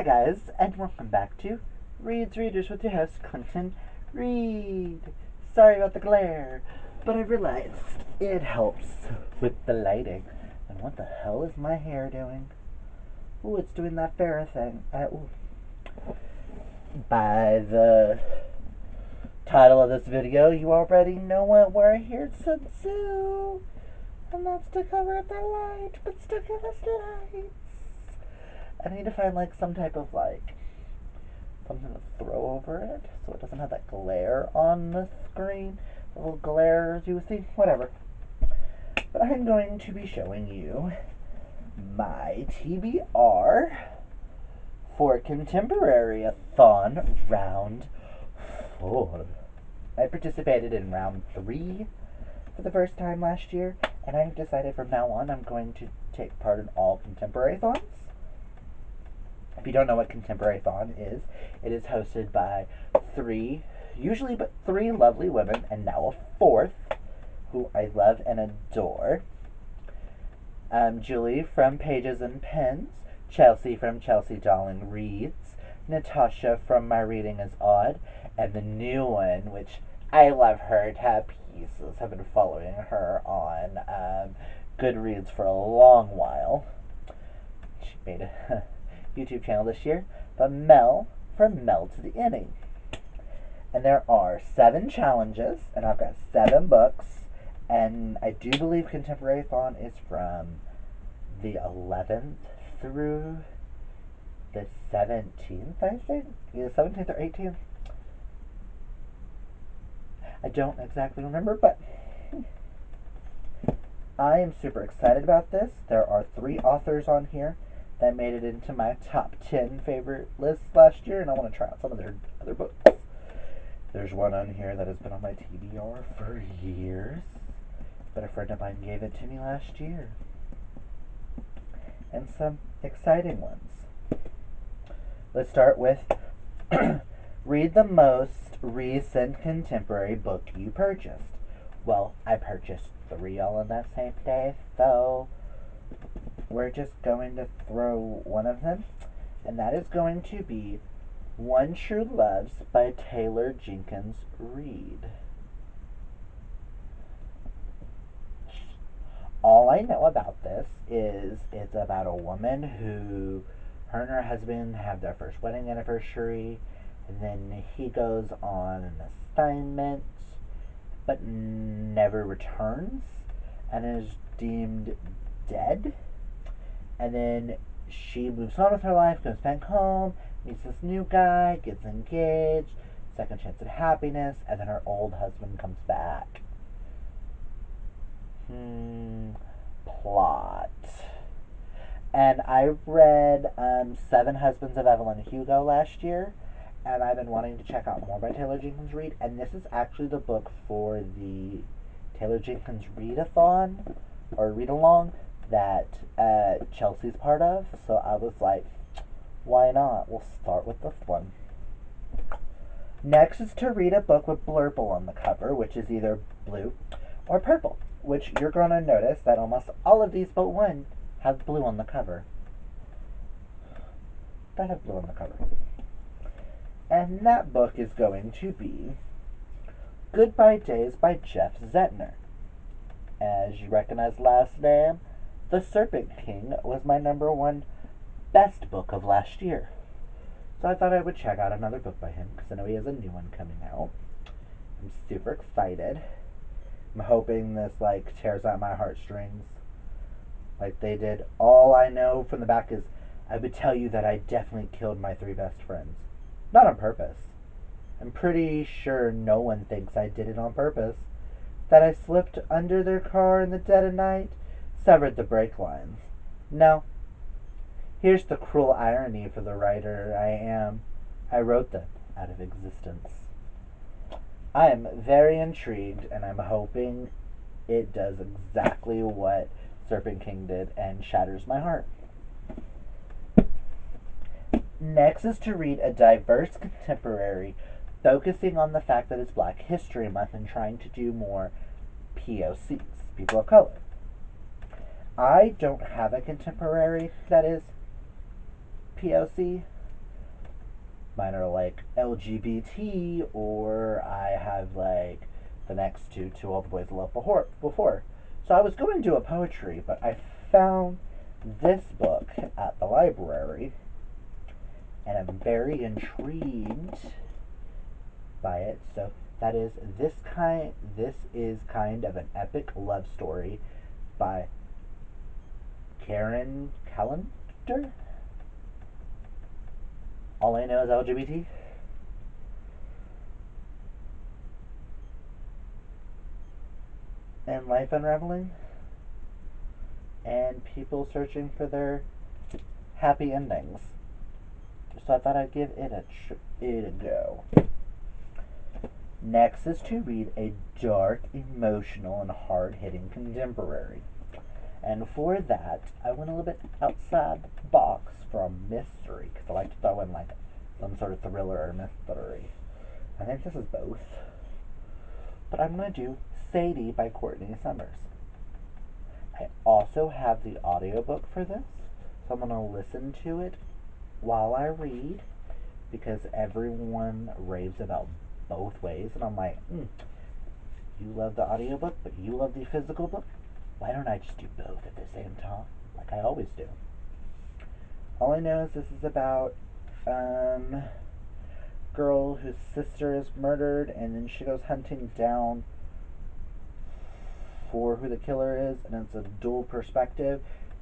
Hi guys, and welcome back to Reads Readers with your host, Clinton Reed. Sorry about the glare, but I realized it helps with the lighting. And what the hell is my hair doing? Ooh, it's doing that Farrah thing. By the title of this video, you already know what we're here to do. And that's to cover up the light, but still give us lights. I need to find some type of something to throw over it so it doesn't have that glare on the screen. The little glare as you see, whatever. But I'm going to be showing you my TBR for Contemporaryathon round 4. I participated in round 3 for the first time last year, and I've decided from now on I'm going to take part in all Contemporaryathons. If you don't know what Contemporaryathon is, it is hosted by usually three lovely women, and now a fourth, who I love and adore. Julie from Pages and Pens, Chelsea from Chelsea Darling Reads, Natasha from My Reading is Odd, and the new one, which I love her to pieces. I've been following her on Goodreads for a long while. She made a YouTube channel this year, but Mel from Mel to the Inning. And there are 7 challenges, and I've got 7 books, and I do believe Contemporaryathon is from the 11th through the 17th, I think? Either 17th or 18th? I don't exactly remember, but I am super excited about this. There are 3 authors on here that made it into my top 10 favorite lists last year, and I want to try out some of their other books. There's one on here that has been on my TBR for years, but a friend of mine gave it to me last year. And some exciting ones. Let's start with read the most recent contemporary book you purchased. Well, I purchased 3 all on that same day, so we're just going to throw one of them, and that is going to be One True Loves by Taylor Jenkins Reid. All I know about this is it's about a woman who, her and her husband have their first wedding anniversary, and then he goes on an assignment but never returns and is deemed dead. And then she moves on with her life, goes back home, meets this new guy, gets engaged, second chance at happiness, and then her old husband comes back. Plot. And I read 7 Husbands of Evelyn Hugo last year, and I've been wanting to check out more by Taylor Jenkins Reid, and this is actually the book for the Taylor Jenkins Readathon, or read-along, that Chelsea's part of, so I was like, why not? We'll start with this one. Next is to read a book with blurple on the cover, which is either blue or purple, which you're going to notice that almost all of these but one have blue on the cover. That have blue on the cover. And that book is going to be Goodbye Days by Jeff Zetner. As you recognize last name, The Serpent King was my #1 best book of last year. So I thought I would check out another book by him, because I know he has a new one coming out. I'm super excited. I'm hoping this tears out my heartstrings like they did. All I know from the back is I would tell you that I definitely killed my 3 best friends. Not on purpose. I'm pretty sure no one thinks I did it on purpose. That I slipped under their car in the dead of night, severed the brake lines. No. Here's the cruel irony for the writer I am. I wrote them out of existence. I am very intrigued, and I'm hoping it does exactly what Serpent King did and shatters my heart. Next is to read a diverse contemporary, focusing on the fact that it's Black History Month and trying to do more POCs, people of color. I don't have a contemporary that is POC, Mine are like LGBT, or I have like the next two to All the Boys I Loved Before. So I was going to do a poetry, but I found this book at the library, and I'm very intrigued by it. So that is This is kind of an epic love story by Karen Callender. All I know is LGBT. And life unraveling, and people searching for their happy endings. So I thought I'd give it a go. Next is to read a dark, emotional, and hard hitting contemporary. And for that, I went a little bit outside the box from mystery, because I like to throw in like some sort of thriller or mystery. I think this is both. But I'm going to do Sadie by Courtney Summers. I also have the audiobook for this, so I'm going to listen to it while I read, because everyone raves about both ways, and I'm like, you love the audiobook, but you love the physical book? Why don't I just do both at the same time, like I always do? All I know is this is about girl whose sister is murdered, and then she goes hunting down for who the killer is, and it's a dual perspective.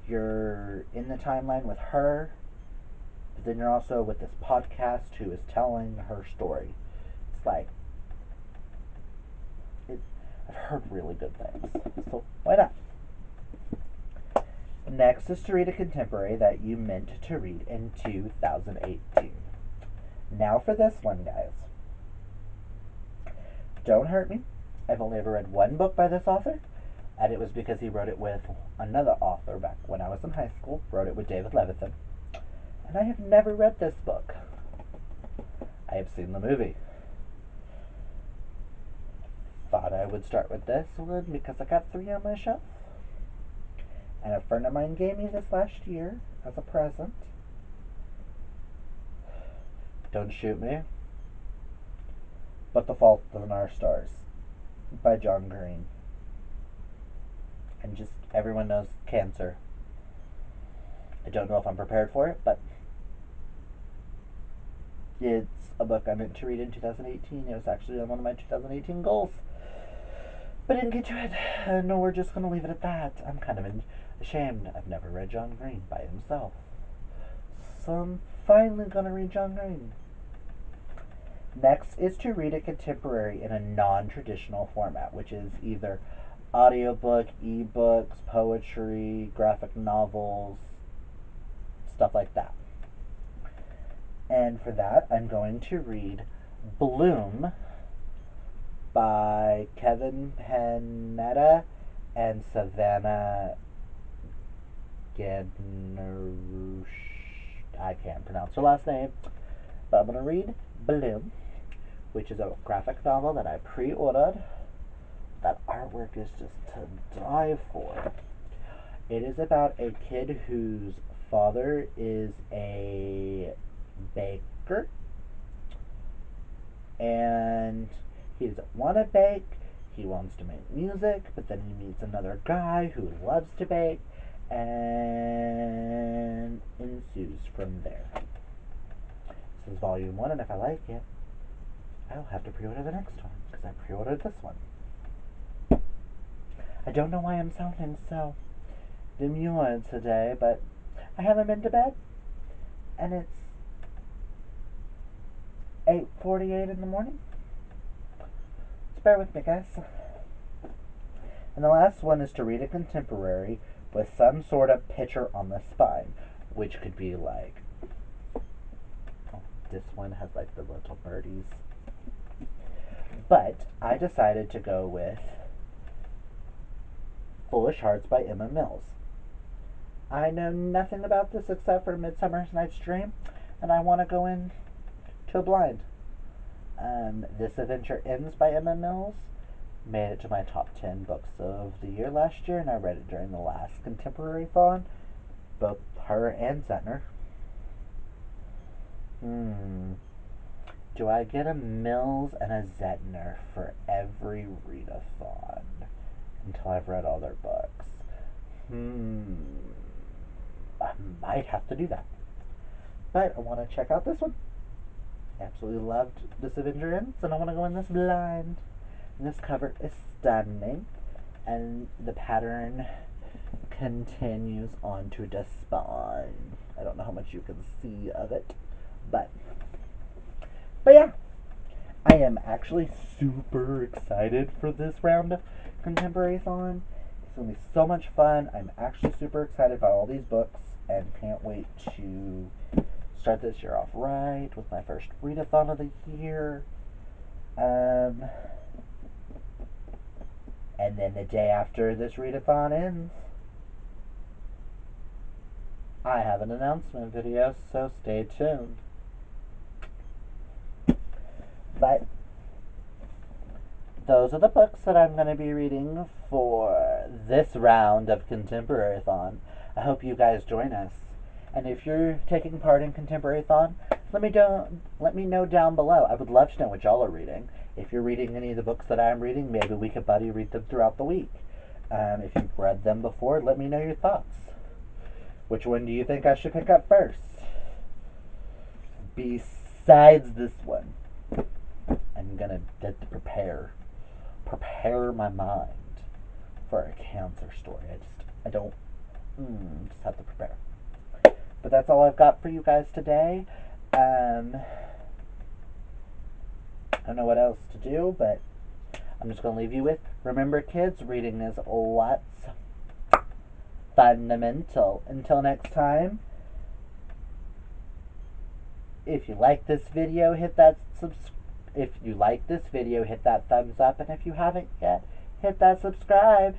You're in the timeline with her, but then you're also with this podcast who is telling her story. It's like, I've heard really good things, so why not? Next is to read a contemporary that you meant to read in 2018. Now for this one, guys. Don't hurt me. I've only ever read one book by this author, and it was because he wrote it with another author back when I was in high school. Wrote it with David Levithan. And I have never read this book. I have seen the movie. Thought I would start with this one because I got 3 on my shelf. And a friend of mine gave me this last year as a present. Don't shoot me. But The Fault in Our Stars by John Green. And just everyone knows cancer. I don't know if I'm prepared for it, but it's a book I meant to read in 2018. It was actually on one of my 2018 goals. But I didn't get to it. And we're just going to leave it at that. I'm kind of ashamed. I've never read John Green by himself. So I'm finally going to read John Green. Next is to read a contemporary in a non-traditional format, which is either audiobook, ebooks, poetry, graphic novels, stuff like that. And for that, I'm going to read Bloom by Kevin Panetta and Savannah Gednarush. I can't pronounce her last name, but I'm going to read Bloom, which is a graphic novel that I pre-ordered. That artwork is just to die for. It is about a kid whose father is a baker, and he doesn't want to bake. He wants to make music, but then he meets another guy who loves to bake, and ensues from there. This is volume 1, and if I like it, I'll have to pre-order the next one, because I pre-ordered this one. I don't know why I'm sounding so demure today, but I haven't been to bed, and it's 8:48 in the morning. So bear with me, guys. And the last one is to read a contemporary with some sort of picture on the spine, which could be like, oh, this one has like the little birdies. But I decided to go with Foolish Hearts by Emma Mills. I know nothing about this except for Midsummer Night's Dream, and I want to go in to a blind. This Adventure Ends by Emma Mills made it to my top 10 books of the year last year, and I read it during the last Contemporaryathon, both her and Zentner. Do I get a Mills and a Zettner for every readathon until I've read all their books? I might have to do that. But I want to check out this one. Absolutely loved this Avenger Ends, and I want to go in this blind. And this cover is stunning, and the pattern continues on to the spine. I don't know how much you can see of it, but yeah, I am actually super excited for this round of Contemporaryathon. It's gonna be so much fun. I'm actually super excited about all these books and can't wait to start this year off right with my first readathon of the year. And then the day after this readathon ends, I have an announcement video, so stay tuned. But those are the books that I'm going to be reading for this round of Contemporaryathon. I hope you guys join us. And if you're taking part in Contemporaryathon, let me know down below. I would love to know what y'all are reading. If you're reading any of the books that I'm reading, maybe we could buddy read them throughout the week. If you've read them before, let me know your thoughts. Which one do you think I should pick up first? Besides this one, I'm gonna prepare my mind for a cancer story. I don't, just have to prepare. But that's all I've got for you guys today. I don't know what else to do, but I'm just gonna leave you with, remember kids, reading is what's fundamental. Until next time, if you like this video, hit that thumbs up, and if you haven't yet, hit that subscribe.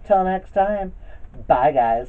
Till next time, bye guys.